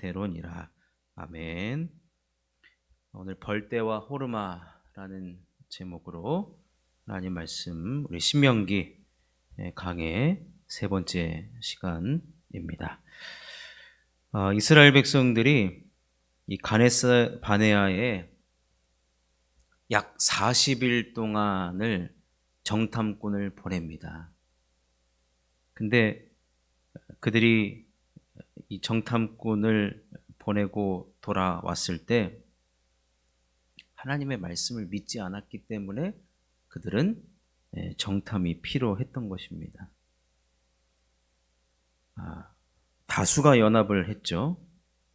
되로니라. 아멘. 오늘 벌떼와 호르마라는 제목으로 하나님 말씀, 우리 신명기 강의 세 번째 시간입니다. 이스라엘 백성들이 이 가데스 바네아에 약 40일 동안을 정탐꾼을 보냅니다. 근데 그들이 이 정탐꾼을 보내고 돌아왔을 때 하나님의 말씀을 믿지 않았기 때문에 그들은 정탐이 필요했던 것입니다. 다수가 연합을 했죠.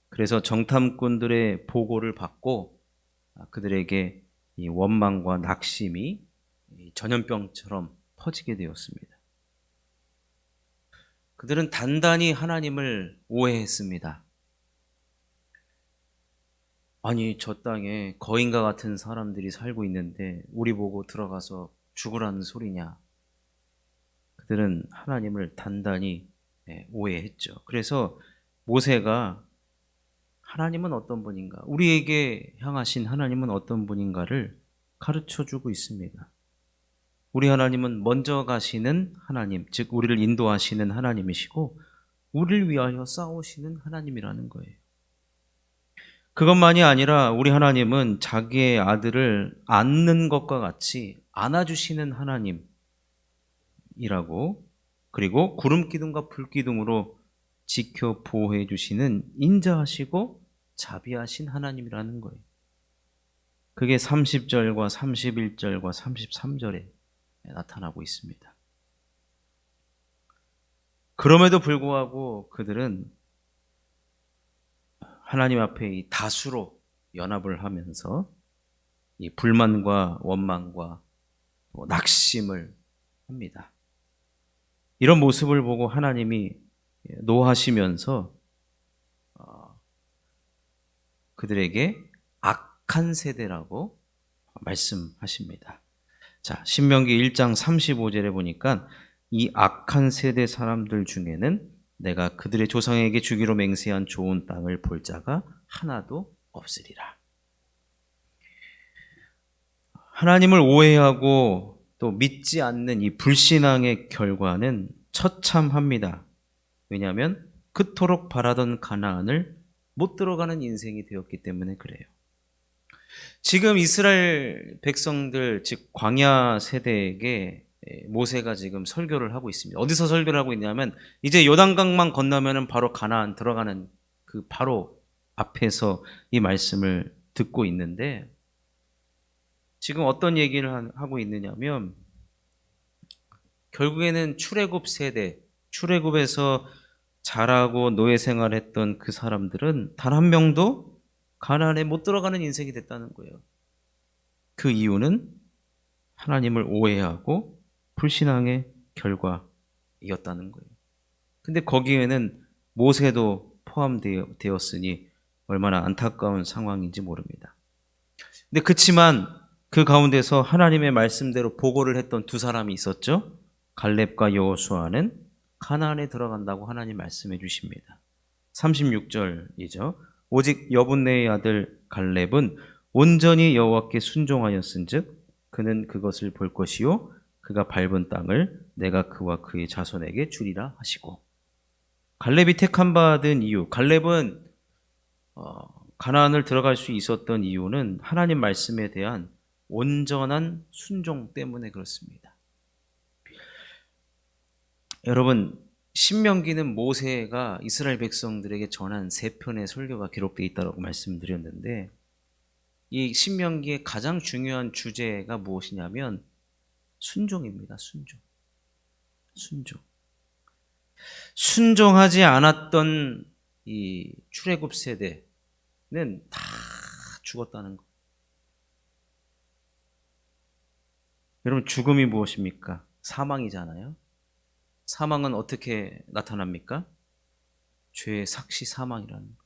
그래서 정탐꾼들의 보고를 받고 그들에게 이 원망과 낙심이 전염병처럼 퍼지게 되었습니다. 그들은 단단히 하나님을 오해했습니다. 아니, 저 땅에 거인과 같은 사람들이 살고 있는데 우리 보고 들어가서 죽으라는 소리냐? 그들은 하나님을 단단히 오해했죠. 그래서 모세가 하나님은 어떤 분인가, 우리에게 향하신 하나님은 어떤 분인가를 가르쳐주고 있습니다. 우리 하나님은 먼저 가시는 하나님, 즉 우리를 인도하시는 하나님이시고 우리를 위하여 싸우시는 하나님이라는 거예요. 그것만이 아니라 우리 하나님은 자기의 아들을 안는 것과 같이 안아주시는 하나님이라고, 그리고 구름 기둥과 불 기둥으로 지켜 보호해 주시는 인자하시고 자비하신 하나님이라는 거예요. 그게 30절과 31절과 33절에 나타나고 있습니다. 그럼에도 불구하고 그들은 하나님 앞에 이 다수로 연합을 하면서 이 불만과 원망과 낙심을 합니다. 이런 모습을 보고 하나님이 노하시면서 그들에게 악한 세대라고 말씀하십니다. 자, 신명기 1장 35절에 보니까 이 악한 세대 사람들 중에는 내가 그들의 조상에게 주기로 맹세한 좋은 땅을 볼 자가 하나도 없으리라. 하나님을 오해하고 또 믿지 않는 이 불신앙의 결과는 처참합니다. 왜냐하면 그토록 바라던 가나안을 못 들어가는 인생이 되었기 때문에 그래요. 지금 이스라엘 백성들, 즉 광야 세대에게 모세가 지금 설교를 하고 있습니다. 어디서 설교를 하고 있냐면 이제 요단강만 건너면은 바로 가나안 들어가는 그 바로 앞에서 이 말씀을 듣고 있는데, 지금 어떤 얘기를 하고 있느냐면 결국에는 출애굽 세대, 출애굽에서 자라고 노예 생활했던 그 사람들은 단 한 명도 가나안에 못 들어가는 인생이 됐다는 거예요. 그 이유는 하나님을 오해하고 불신앙의 결과이었다는 거예요. 근데 거기에는 모세도 포함되었으니 얼마나 안타까운 상황인지 모릅니다. 근데 그치만 그 가운데서 하나님의 말씀대로 보고를 했던 두 사람이 있었죠. 갈렙과 여호수아는 가나안에 들어간다고 하나님 말씀해 주십니다. 36절이죠. 오직 여분네의 아들 갈렙은 온전히 여호와께 순종하였은즉 그는 그것을 볼 것이요 그가 밟은 땅을 내가 그와 그의 자손에게 주리라 하시고. 갈렙이 택함 받은 이유, 갈렙은 가나안을 들어갈 수 있었던 이유는 하나님 말씀에 대한 온전한 순종 때문에 그렇습니다. 여러분, 신명기는 모세가 이스라엘 백성들에게 전한 세 편의 설교가 기록되어 있다고 말씀드렸는데, 이 신명기의 가장 중요한 주제가 무엇이냐면 순종입니다. 순종. 순종하지 않았던 이 출애굽 세대는 다 죽었다는 거. 여러분, 죽음이 무엇입니까? 사망이잖아요. 사망은 어떻게 나타납니까? 죄의 삭시 사망이라는 거.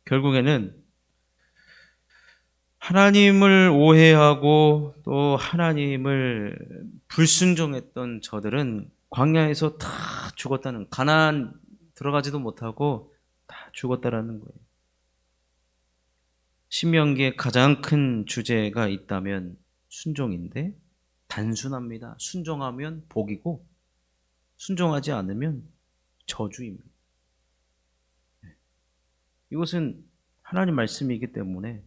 결국에는 하나님을 오해하고 또 하나님을 불순종했던 저들은 광야에서 다 죽었다는, 가나안 들어가지도 못하고 다 죽었다라는 거예요. 신명기에 가장 큰 주제가 있다면 순종인데 단순합니다. 순종하면 복이고 순종하지 않으면 저주입니다. 이것은 하나님 말씀이기 때문에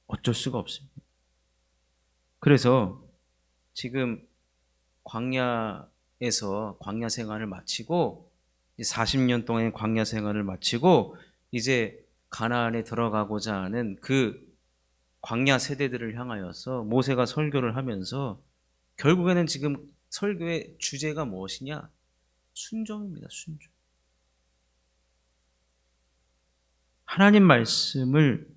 어쩔 수가 없습니다. 그래서 지금 광야에서 광야 생활을 마치고 40년 동안의 광야 생활을 마치고 이제 가나안에 들어가고자 하는 그 광야 세대들을 향하여서 모세가 설교를 하면서 결국에는 지금 설교의 주제가 무엇이냐? 순종입니다. 순종. 하나님 말씀을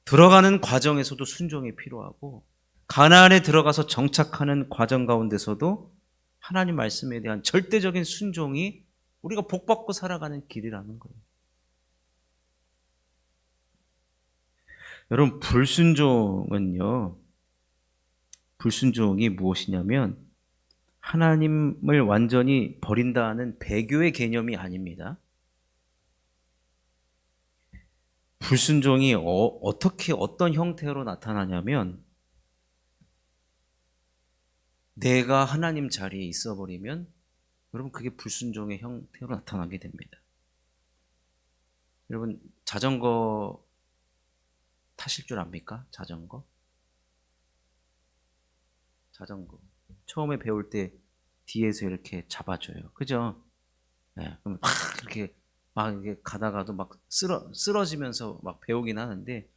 들어가는 과정에서도 순종이 필요하고 가나안에 들어가서 정착하는 과정 가운데서도 하나님 말씀에 대한 절대적인 순종이 우리가 복받고 살아가는 길이라는 거예요. 여러분, 불순종이 무엇이냐면 하나님을 완전히 버린다는 배교의 개념이 아닙니다. 불순종이 어떻게 어떤 형태로 나타나냐면 내가 하나님 자리에 있어버리면 여러분 그게 불순종의 형태로 나타나게 됩니다. 여러분 자전거 타실 줄 압니까? 자전거 처음에 배울 때 뒤에서 이렇게 잡아줘요. 그죠? 네, 그럼 막 이렇게 가다가도 막 쓰러지면서 막 배우긴 하는데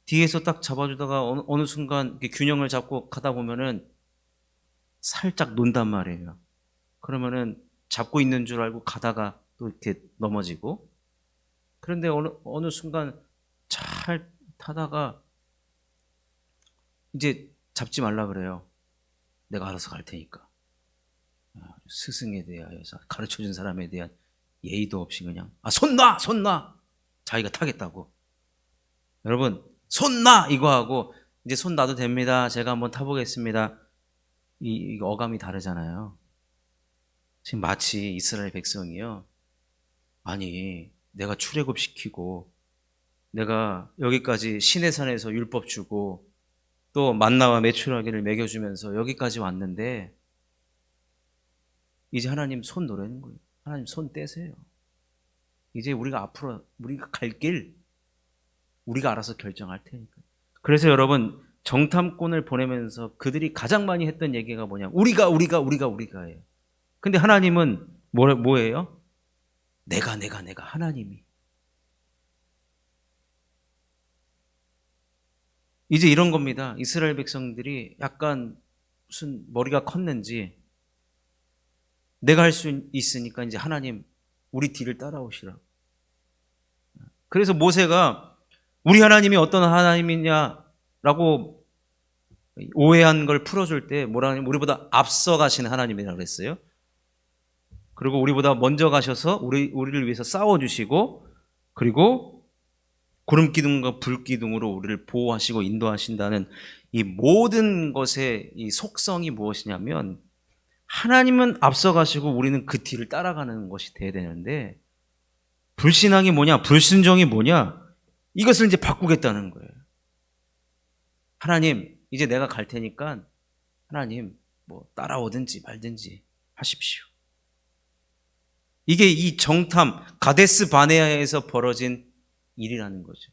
뒤에서 딱 잡아주다가 어느 순간 이렇게 균형을 잡고 가다 보면은 살짝 논단 말이에요. 그러면은 잡고 있는 줄 알고 가다가 또 이렇게 넘어지고 그런데 어느 순간 잘 타다가 이제 잡지 말라 그래요. 내가 알아서 갈 테니까. 스승에 대하여서 가르쳐준 사람에 대한 예의도 없이 그냥 손 놔! 자기가 타겠다고. 여러분 손 놔! 이거 하고 이제 손 놔도 됩니다. 제가 한번 타보겠습니다. 이 어감이 다르잖아요. 지금 마치 이스라엘 백성이요. 아니 내가 출애굽시키고 내가 여기까지 시내산에서 율법 주고 또 만나와 메추라기를 먹여주면서 여기까지 왔는데 이제 하나님 손 놓으라는 거예요. 하나님 손 떼세요. 이제 우리가 갈 길 우리가 알아서 결정할 테니까. 그래서 여러분 정탐꾼을 보내면서 그들이 가장 많이 했던 얘기가 뭐냐? 우리가예요. 근데 하나님은 뭐예요? 내가 하나님이. 이제 이런 겁니다. 이스라엘 백성들이 약간 무슨 머리가 컸는지 내가 할 수 있으니까 이제 하나님 우리 뒤를 따라오시라. 그래서 모세가 우리 하나님이 어떤 하나님이냐라고 오해한 걸 풀어줄 때 뭐라 하냐면 우리보다 앞서 가시는 하나님이라고 그랬어요. 그리고 우리보다 먼저 가셔서 우리를 위해서 싸워주시고 그리고 구름 기둥과 불 기둥으로 우리를 보호하시고 인도하신다는 이 모든 것의 이 속성이 무엇이냐면 하나님은 앞서가시고 우리는 그 뒤를 따라가는 것이 돼야 되는데 불신앙이 뭐냐? 불순종이 뭐냐? 이것을 이제 바꾸겠다는 거예요. 하나님 이제 내가 갈 테니까 하나님 뭐 따라오든지 말든지 하십시오. 이게 이 정탐 가데스 바네아에서 벌어진 일이라는 거죠.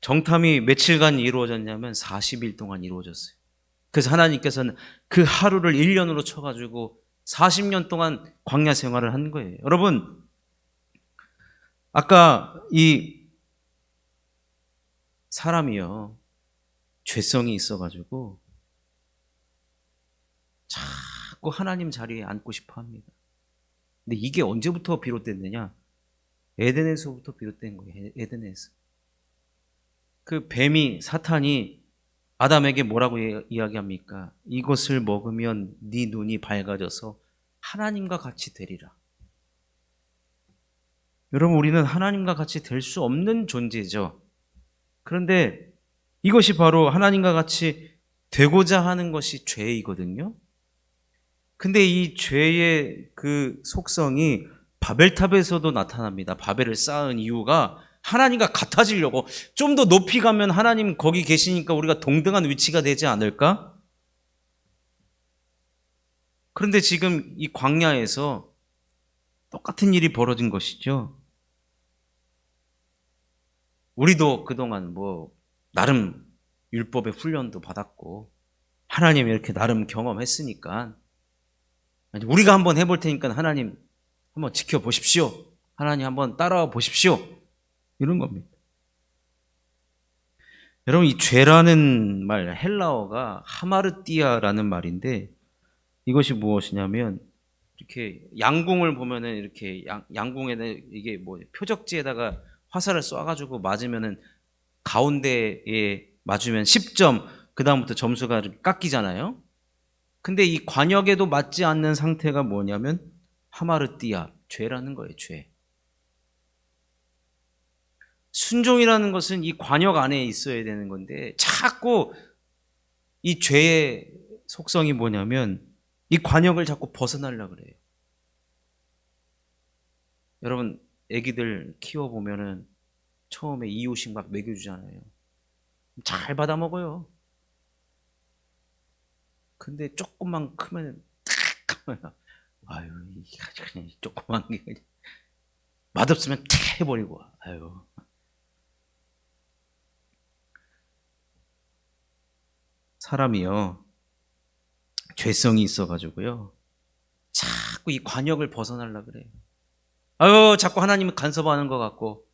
정탐이 며칠간 이루어졌냐면 40일 동안 이루어졌어요. 그래서 하나님께서는 그 하루를 1년으로 쳐가지고 40년 동안 광야 생활을 한 거예요. 여러분 아까 이 사람이요 죄성이 있어가지고 자꾸 하나님 자리에 앉고 싶어 합니다. 근데 이게 언제부터 비롯됐느냐? 에덴에서부터 비롯된 거예요. 에덴에서. 그 뱀이 사탄이 아담에게 뭐라고 이야기합니까? 이것을 먹으면 네 눈이 밝아져서 하나님과 같이 되리라. 여러분 우리는 하나님과 같이 될 수 없는 존재죠. 그런데 이것이 바로 하나님과 같이 되고자 하는 것이 죄이거든요. 근데 이 죄의 그 속성이 바벨탑에서도 나타납니다. 바벨을 쌓은 이유가 하나님과 같아지려고, 좀 더 높이 가면 하나님 거기 계시니까 우리가 동등한 위치가 되지 않을까? 그런데 지금 이 광야에서 똑같은 일이 벌어진 것이죠. 우리도 그동안 나름 율법의 훈련도 받았고 하나님 이렇게 나름 경험했으니까 우리가 한번 해볼 테니까 하나님 한번 지켜보십시오. 하나님 한번 따라와 보십시오. 이런 겁니다. 여러분, 이 죄라는 말, 헬라어가 하마르띠아라는 말인데 이것이 무엇이냐면, 이렇게 양궁을 보면은 이렇게 양궁에는 이게 표적지에다가 화살을 쏴가지고 맞으면은 가운데에 맞으면 10점, 그 다음부터 점수가 깎이잖아요. 근데 이 관역에도 맞지 않는 상태가 뭐냐면 하마르띠아, 죄라는 거예요. 죄. 순종이라는 것은 이 관역 안에 있어야 되는 건데 자꾸 이 죄의 속성이 뭐냐면 이 관역을 자꾸 벗어나려고 그래요. 여러분, 애기들 키워보면은 처음에 이유식 막 먹여주잖아요. 잘 받아 먹어요. 근데 조금만 크면 탁 하면 아유, 그냥 조그만 게 그냥 맛없으면 탁 해버리고 아유. 사람이요, 죄성이 있어가지고요 자꾸 이 관역을 벗어나려고 그래요. 아유, 자꾸 하나님이 간섭하는 것 같고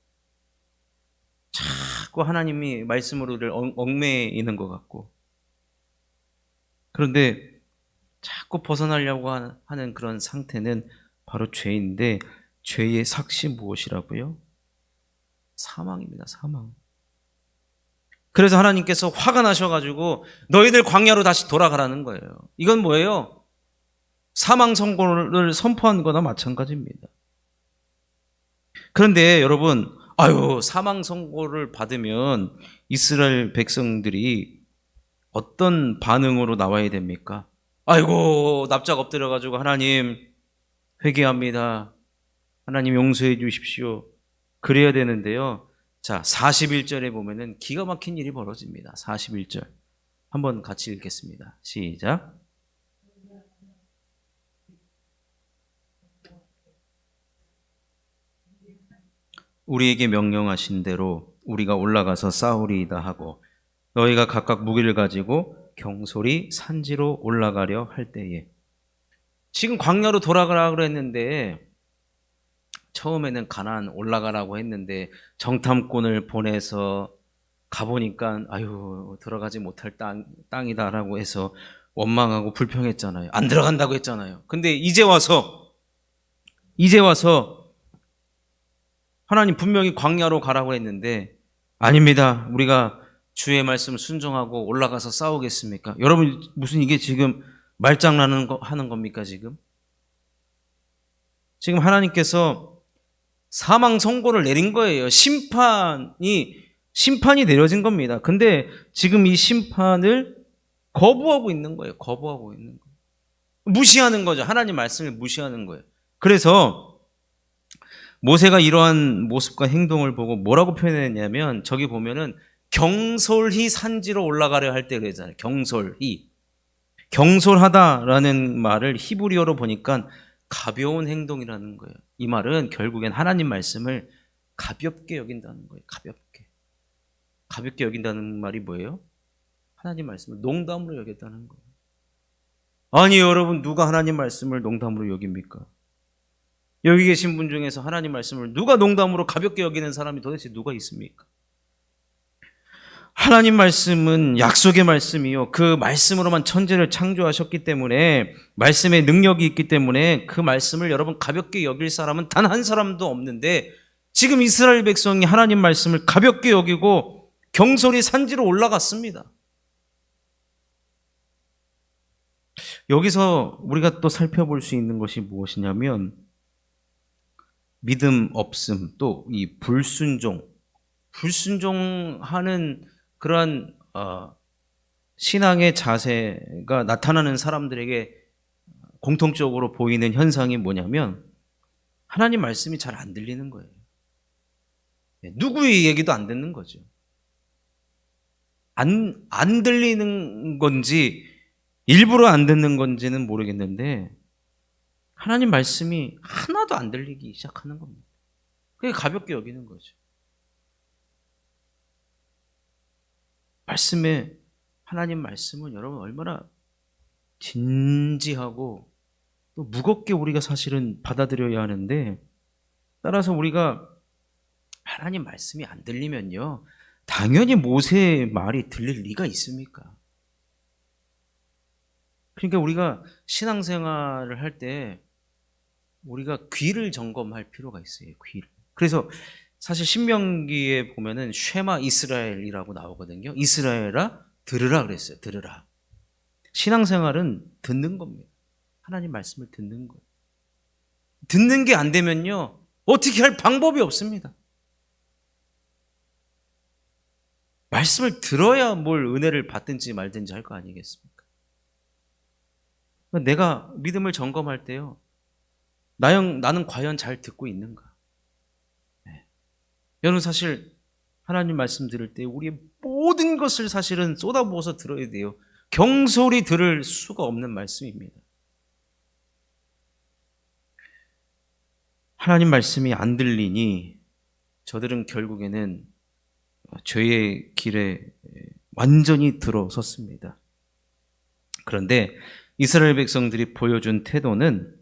자꾸 하나님이 말씀으로를 얽매이는 것 같고, 그런데 자꾸 벗어나려고 하는 그런 상태는 바로 죄인데, 죄의 삭시 무엇이라고요? 사망입니다. 사망. 그래서 하나님께서 화가 나셔가지고 너희들 광야로 다시 돌아가라는 거예요. 이건 뭐예요? 사망 선고를 선포한 거나 마찬가지입니다. 그런데 여러분, 사망 선고를 받으면 이스라엘 백성들이 어떤 반응으로 나와야 됩니까? 아이고, 납작 엎드려가지고 하나님 회개합니다. 하나님 용서해 주십시오. 그래야 되는데요. 자, 41절에 보면은 기가 막힌 일이 벌어집니다. 41절. 한번 같이 읽겠습니다. 시작. 우리에게 명령하신 대로 우리가 올라가서 싸우리이다 하고 너희가 각각 무기를 가지고 경솔히 산지로 올라가려 할 때에, 지금 광야로 돌아가라고 했는데 처음에는 가나안 올라가라고 했는데 정탐꾼을 보내서 가보니까 아유, 들어가지 못할 땅이다라고 해서 원망하고 불평했잖아요. 안 들어간다고 했잖아요. 근데 이제 와서 하나님 분명히 광야로 가라고 했는데 아닙니다. 우리가 주의 말씀을 순종하고 올라가서 싸우겠습니까? 여러분, 무슨 이게 지금 하는 겁니까? 지금 하나님께서 사망 선고를 내린 거예요. 심판이 내려진 겁니다. 근데 지금 이 심판을 거부하고 있는 거예요. 거부하고 있는 거예요. 무시하는 거죠. 하나님 말씀을 무시하는 거예요. 그래서 모세가 이러한 모습과 행동을 보고 뭐라고 표현했냐면, 저기 보면은 경솔히 산지로 올라가려 할 때 그러잖아요. 경솔하다라는 말을 히브리어로 보니까 가벼운 행동이라는 거예요. 이 말은 결국엔 하나님 말씀을 가볍게 여긴다는 거예요. 가볍게 여긴다는 말이 뭐예요? 하나님 말씀을 농담으로 여겼다는 거예요. 아니, 여러분, 누가 하나님 말씀을 농담으로 여깁니까? 여기 계신 분 중에서 하나님 말씀을 누가 농담으로 가볍게 여기는 사람이 도대체 누가 있습니까? 하나님 말씀은 약속의 말씀이요, 그 말씀으로만 천지를 창조하셨기 때문에, 말씀의 능력이 있기 때문에 그 말씀을 여러분 가볍게 여길 사람은 단 한 사람도 없는데, 지금 이스라엘 백성이 하나님 말씀을 가볍게 여기고 경솔히 산지로 올라갔습니다. 여기서 우리가 또 살펴볼 수 있는 것이 무엇이냐면, 믿음 없음, 또 이 불순종하는 그러한 신앙의 자세가 나타나는 사람들에게 공통적으로 보이는 현상이 뭐냐면, 하나님 말씀이 잘 안 들리는 거예요. 누구의 얘기도 안 듣는 거죠. 안 들리는 건지 일부러 안 듣는 건지는 모르겠는데 하나님 말씀이 하나도 안 들리기 시작하는 겁니다. 그게 가볍게 여기는 거죠. 하나님 말씀은 여러분 얼마나 진지하고 또 무겁게 우리가 사실은 받아들여야 하는데, 따라서 우리가 하나님 말씀이 안 들리면요, 당연히 모세의 말이 들릴 리가 있습니까? 그러니까 우리가 신앙생활을 할 때 우리가 귀를 점검할 필요가 있어요. 귀를. 그래서 사실 신명기에 보면은 쉐마 이스라엘이라고 나오거든요. 이스라엘아 들으라 그랬어요. 들으라. 신앙생활은 듣는 겁니다. 하나님 말씀을 듣는 거예요. 듣는 게 안 되면요, 어떻게 할 방법이 없습니다. 말씀을 들어야 뭘 은혜를 받든지 말든지 할 거 아니겠습니까? 내가 믿음을 점검할 때요, 나는 과연 잘 듣고 있는가? 네. 여러분, 사실 하나님 말씀 들을 때 우리의 모든 것을 사실은 쏟아부어서 들어야 돼요. 경솔히 들을 수가 없는 말씀입니다. 하나님 말씀이 안 들리니 저들은 결국에는 죄의 길에 완전히 들어섰습니다. 그런데 이스라엘 백성들이 보여준 태도는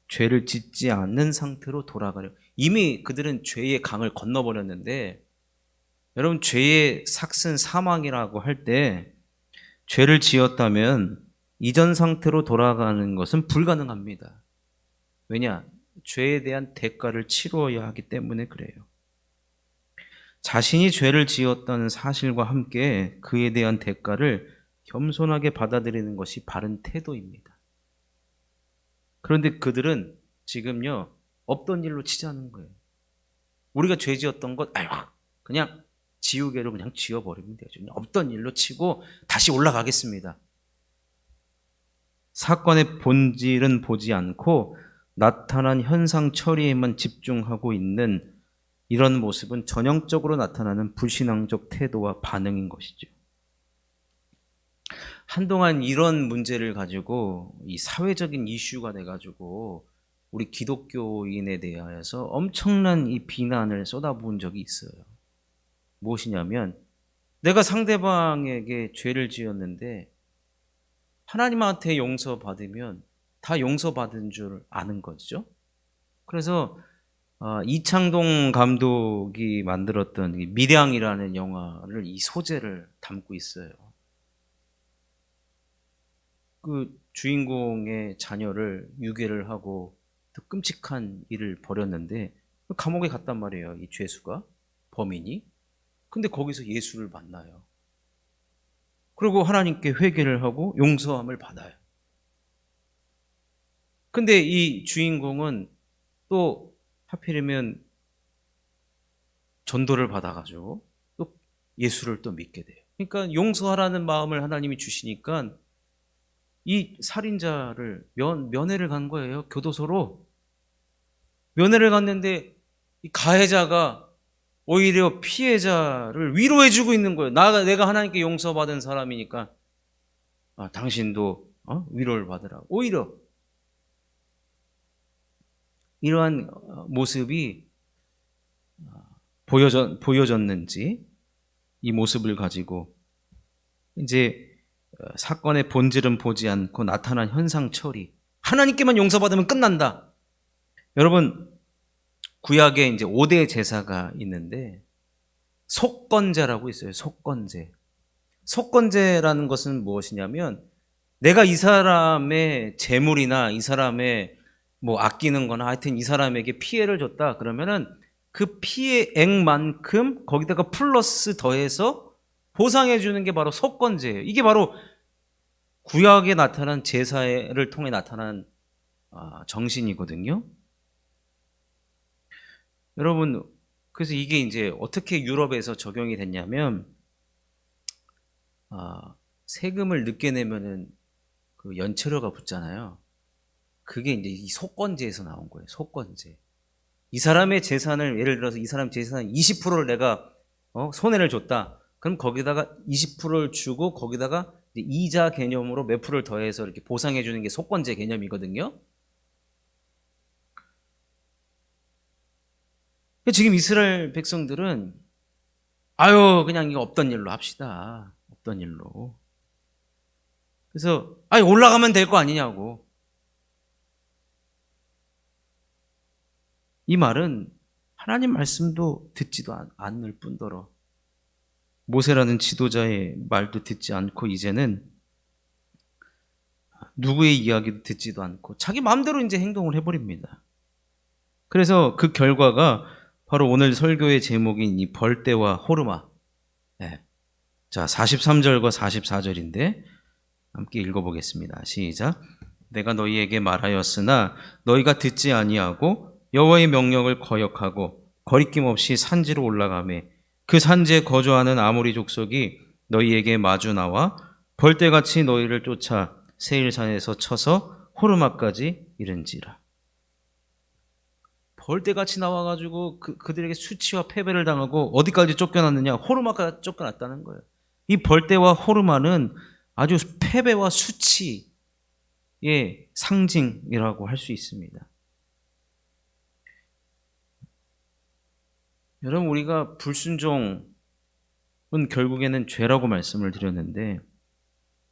죄를 짓지 않는 상태로 돌아가려. 이미 그들은 죄의 강을 건너버렸는데, 여러분, 죄의 삭슨 사망이라고 할 때 죄를 지었다면 이전 상태로 돌아가는 것은 불가능합니다. 왜냐? 죄에 대한 대가를 치루어야 하기 때문에 그래요. 자신이 죄를 지었다는 사실과 함께 그에 대한 대가를 겸손하게 받아들이는 것이 바른 태도입니다. 그런데 그들은 지금요, 없던 일로 치자는 거예요. 우리가 죄 지었던 것, 그냥 지우개로 그냥 지워버리면 되죠. 그냥 없던 일로 치고 다시 올라가겠습니다. 사건의 본질은 보지 않고 나타난 현상 처리에만 집중하고 있는 이런 모습은 전형적으로 나타나는 불신앙적 태도와 반응인 것이죠. 한동안 이런 문제를 가지고 이 사회적인 이슈가 돼가지고 우리 기독교인에 대하여서 엄청난 이 비난을 쏟아부은 적이 있어요. 무엇이냐면, 내가 상대방에게 죄를 지었는데 하나님한테 용서받으면 다 용서받은 줄 아는 거죠. 그래서 이창동 감독이 만들었던 밀양이라는 영화를 이 소재를 담고 있어요. 그 주인공의 자녀를 유괴를 하고 또 끔찍한 일을 벌였는데 감옥에 갔단 말이에요, 이 죄수가, 범인이. 근데 거기서 예수를 만나요. 그리고 하나님께 회개를 하고 용서함을 받아요. 근데 이 주인공은 또 하필이면 전도를 받아가지고 또 예수를 또 믿게 돼요. 그러니까 용서하라는 마음을 하나님이 주시니까 이 살인자를 면회를 간 거예요. 교도소로 면회를 갔는데 이 가해자가 오히려 피해자를 위로해주고 있는 거예요. 내가 하나님께 용서받은 사람이니까 당신도 위로를 받으라고. 오히려 이러한 모습이 보여졌는지 이 모습을 가지고 이제 사건의 본질은 보지 않고 나타난 현상 처리, 하나님께만 용서받으면 끝난다. 여러분, 구약에 이제 5대 제사가 있는데 속건제라고 있어요. 속건제. 속건제라는 것은 무엇이냐면, 내가 이 사람의 재물이나 이 사람의 뭐 아끼는 거나 하여튼 이 사람에게 피해를 줬다 그러면은 그 피해액만큼 거기다가 플러스 더해서 보상해 주는 게 바로 속건제예요. 이게 바로 구약에 나타난 제사를 통해 나타난 정신이거든요. 여러분, 그래서 이게 이제 어떻게 유럽에서 적용이 됐냐면, 세금을 늦게 내면은 그 연체료가 붙잖아요. 그게 이제 이 속건제에서 나온 거예요. 속건제. 이 사람의 재산을, 예를 들어서 이 사람 재산 20%를 내가 손해를 줬다. 그럼 거기다가 20%를 주고 거기다가 이자 개념으로 몇 프로를 더해서 이렇게 보상해 주는 게 속건제 개념이거든요. 지금 이스라엘 백성들은 아유 그냥 이거 없던 일로 합시다. 없던 일로. 그래서 아니 올라가면 될 거 아니냐고. 이 말은 하나님 말씀도 듣지도 않을 뿐더러 모세라는 지도자의 말도 듣지 않고 이제는 누구의 이야기도 듣지도 않고 자기 마음대로 이제 행동을 해버립니다. 그래서 그 결과가 바로 오늘 설교의 제목인 이 벌떼와 호르마. 네. 자, 43절과 44절인데 함께 읽어보겠습니다. 시작. 내가 너희에게 말하였으나 너희가 듣지 아니하고 여호와의 명령을 거역하고 거리낌 없이 산지로 올라가매 그 산지에 거주하는 아모리 족속이 너희에게 마주 나와 벌떼같이 너희를 쫓아 세일산에서 쳐서 호르마까지 이른지라. 벌떼같이 나와가지고 그들에게 수치와 패배를 당하고 어디까지 쫓겨났느냐? 호르마까지 쫓겨났다는 거예요. 이 벌떼와 호르마는 아주 패배와 수치의 상징이라고 할 수 있습니다. 여러분, 우리가 불순종은 결국에는 죄라고 말씀을 드렸는데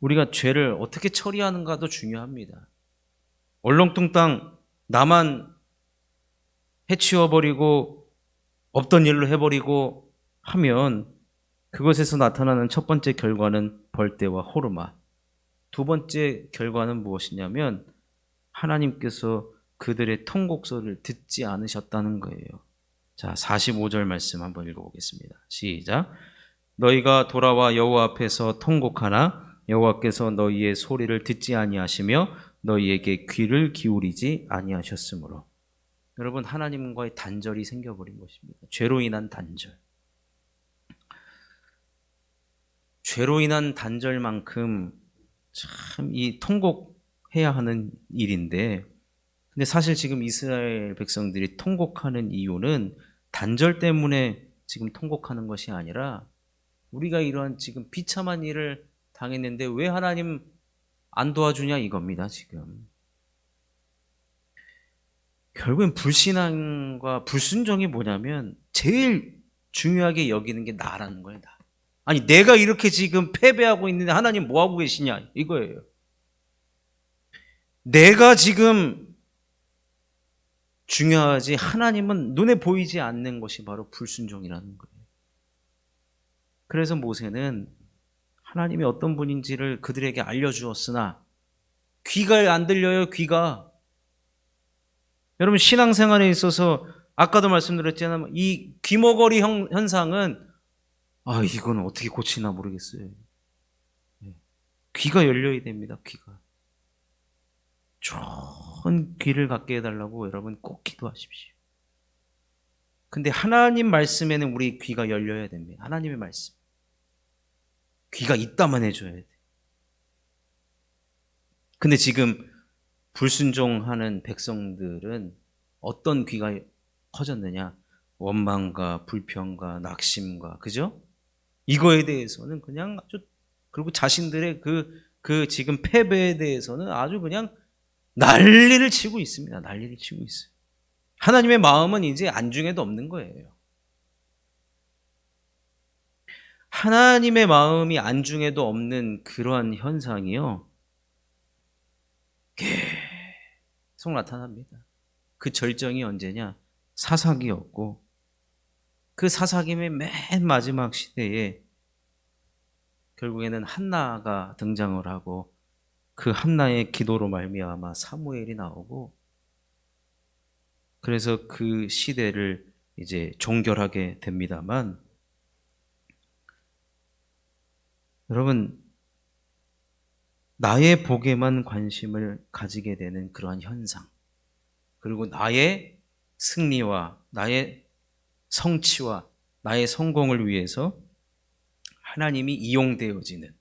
우리가 죄를 어떻게 처리하는가도 중요합니다. 얼렁뚱땅 나만 해치워버리고 없던 일로 해버리고 하면 그것에서 나타나는 첫 번째 결과는 벌떼와 호르마. 두 번째 결과는 무엇이냐면 하나님께서 그들의 통곡소리를 듣지 않으셨다는 거예요. 자, 45절 말씀 한번 읽어보겠습니다. 시작. 너희가 돌아와 여호와 앞에서 통곡하나 여호와께서 너희의 소리를 듣지 아니하시며 너희에게 귀를 기울이지 아니하셨으므로. 여러분, 하나님과의 단절이 생겨버린 것입니다. 죄로 인한 단절. 죄로 인한 단절만큼 참 이 통곡해야 하는 일인데, 근데 사실 지금 이스라엘 백성들이 통곡하는 이유는 단절 때문에 지금 통곡하는 것이 아니라 우리가 이러한 지금 비참한 일을 당했는데 왜 하나님 안 도와주냐 이겁니다, 지금. 결국엔 불신앙과 불순종이 뭐냐면 제일 중요하게 여기는 게 나라는 거예요, 나. 아니, 내가 이렇게 지금 패배하고 있는데 하나님 뭐 하고 계시냐 이거예요. 내가 지금 중요하지 하나님은 눈에 보이지 않는 것이 바로 불순종이라는 거예요. 그래서 모세는 하나님이 어떤 분인지를 그들에게 알려주었으나 귀가 안 들려요, 귀가. 여러분, 신앙생활에 있어서 아까도 말씀드렸잖아요. 이 귀머거리 현상은 이건 어떻게 고치나 모르겠어요. 귀가 열려야 됩니다, 귀가. 좋은 귀를 갖게 해달라고 여러분 꼭 기도하십시오. 근데 하나님 말씀에는 우리 귀가 열려야 됩니다. 하나님의 말씀. 귀가 있다만 해줘야 돼. 근데 지금 불순종하는 백성들은 어떤 귀가 커졌느냐? 원망과 불평과 낙심과, 그죠? 이거에 대해서는 그냥 아주, 그리고 자신들의 그 지금 패배에 대해서는 아주 그냥 난리를 치고 있습니다. 난리를 치고 있어요. 하나님의 마음은 이제 안중에도 없는 거예요. 하나님의 마음이 안중에도 없는 그러한 현상이요, 계속 나타납니다. 그 절정이 언제냐? 사사기였고, 그 사사기의 맨 마지막 시대에 결국에는 한나가 등장을 하고 그 한나의 기도로 말미암아 사무엘이 나오고, 그래서 그 시대를 이제 종결하게 됩니다만, 여러분, 나의 복에만 관심을 가지게 되는 그러한 현상, 그리고 나의 승리와 나의 성취와 나의 성공을 위해서 하나님이 이용되어지는,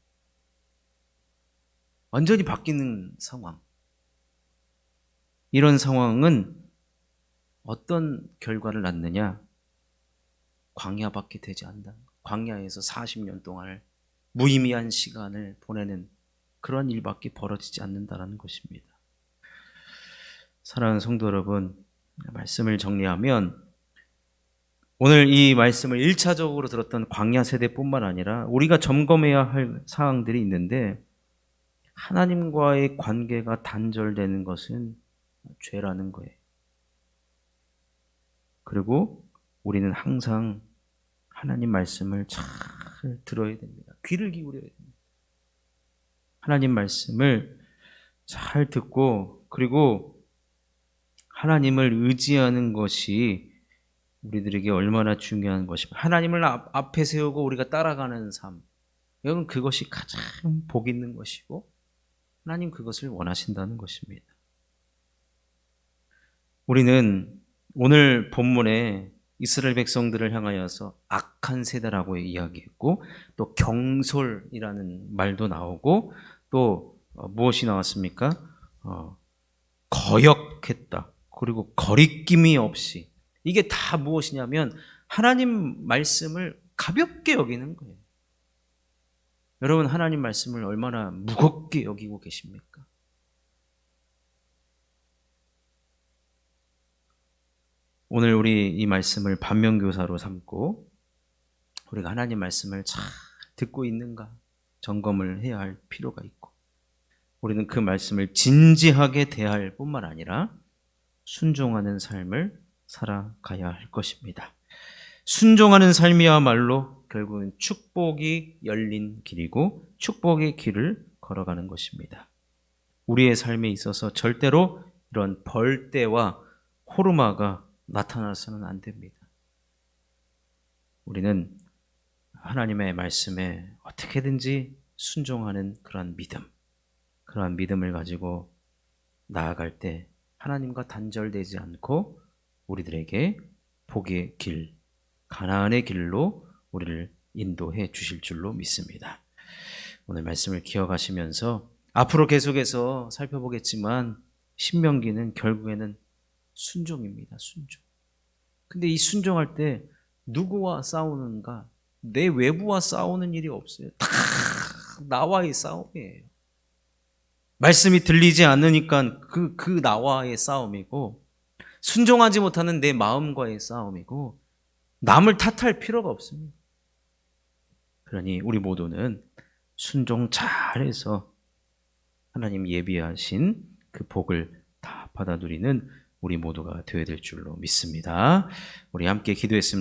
완전히 바뀌는 상황. 이런 상황은 어떤 결과를 낳느냐? 광야밖에 되지 않는다. 광야에서 40년 동안을 무의미한 시간을 보내는 그런 일밖에 벌어지지 않는다는 것입니다. 사랑하는 성도 여러분, 말씀을 정리하면 오늘 이 말씀을 1차적으로 들었던 광야 세대뿐만 아니라 우리가 점검해야 할 사항들이 있는데, 하나님과의 관계가 단절되는 것은 죄라는 거예요. 그리고 우리는 항상 하나님 말씀을 잘 들어야 됩니다. 귀를 기울여야 됩니다. 하나님 말씀을 잘 듣고, 그리고 하나님을 의지하는 것이 우리들에게 얼마나 중요한 것입니다. 하나님을 앞에 세우고 우리가 따라가는 삶, 여러분, 그것이 가장 복 있는 것이고 하나님 그것을 원하신다는 것입니다. 우리는 오늘 본문에 이스라엘 백성들을 향하여서 악한 세대라고 이야기했고, 또 경솔이라는 말도 나오고, 또 무엇이 나왔습니까? 거역했다. 그리고 거리낌이 없이. 이게 다 무엇이냐면 하나님 말씀을 가볍게 여기는 거예요. 여러분, 하나님 말씀을 얼마나 무겁게 여기고 계십니까? 오늘 우리 이 말씀을 반면교사로 삼고 우리가 하나님 말씀을 잘 듣고 있는가 점검을 해야 할 필요가 있고, 우리는 그 말씀을 진지하게 대할 뿐만 아니라 순종하는 삶을 살아가야 할 것입니다. 순종하는 삶이야말로 결국은 축복이 열린 길이고 축복의 길을 걸어가는 것입니다. 우리의 삶에 있어서 절대로 이런 벌떼와 호르마가 나타나서는 안 됩니다. 우리는 하나님의 말씀에 어떻게든지 순종하는 그러한 믿음을 가지고 나아갈 때 하나님과 단절되지 않고 우리들에게 복의 길, 가나안의 길로 우리를 인도해 주실 줄로 믿습니다. 오늘 말씀을 기억하시면서 앞으로 계속해서 살펴보겠지만 신명기는 결국에는 순종입니다. 순종. 근데 이 순종할 때 누구와 싸우는가? 내 외부와 싸우는 일이 없어요. 다 나와의 싸움이에요. 말씀이 들리지 않으니까 그 나와의 싸움이고, 순종하지 못하는 내 마음과의 싸움이고, 남을 탓할 필요가 없습니다. 그러니 우리 모두는 순종 잘해서 하나님 예비하신 그 복을 다 받아 누리는 우리 모두가 되어야 될 줄로 믿습니다. 우리 함께 기도했으면 좋겠습니다.